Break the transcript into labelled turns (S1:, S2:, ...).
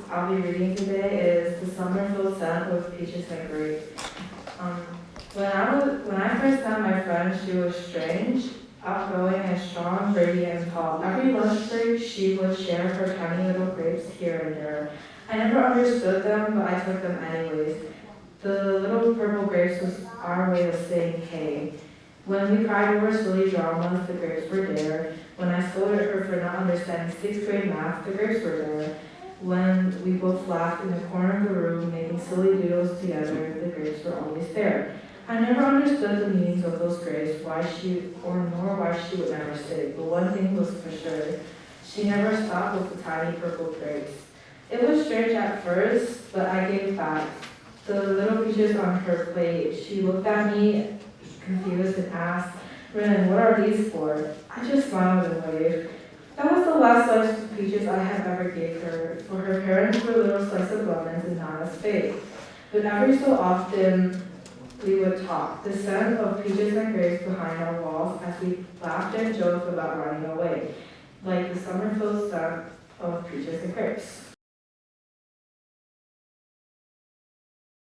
S1: I'll be reading today is The Summer-Filled Scent with Peaches and Grape. When I first met my friend, she was strange, outgoing and strong, pretty and tall. Every lunch break, she would share her tiny little grapes here and there. I never understood them, but I took them anyways. The little purple grapes was our way of saying hey. When we cried over silly dramas, the grapes were there. When I scolded her for not understanding 6th grade math, the grapes were there. When we both laughed in the corner of the room, making silly doodles together, the grapes were always there. I never understood the meanings of those grapes, nor why she would never say. But one thing was for sure, she never stopped with the tiny purple grapes. It was strange at first, but I gave back the little peaches on her plate. She looked at me confused and asked, "Ren, what are these for?" I just smiled and waved. That was the last slice of peaches I had ever gave her, for her parents were little slice of lemons in Nana's face. But every so often, we would talk, the scent of peaches and grapes behind our walls as we laughed and joked about running away, like the summer-filled scent of peaches and grapes.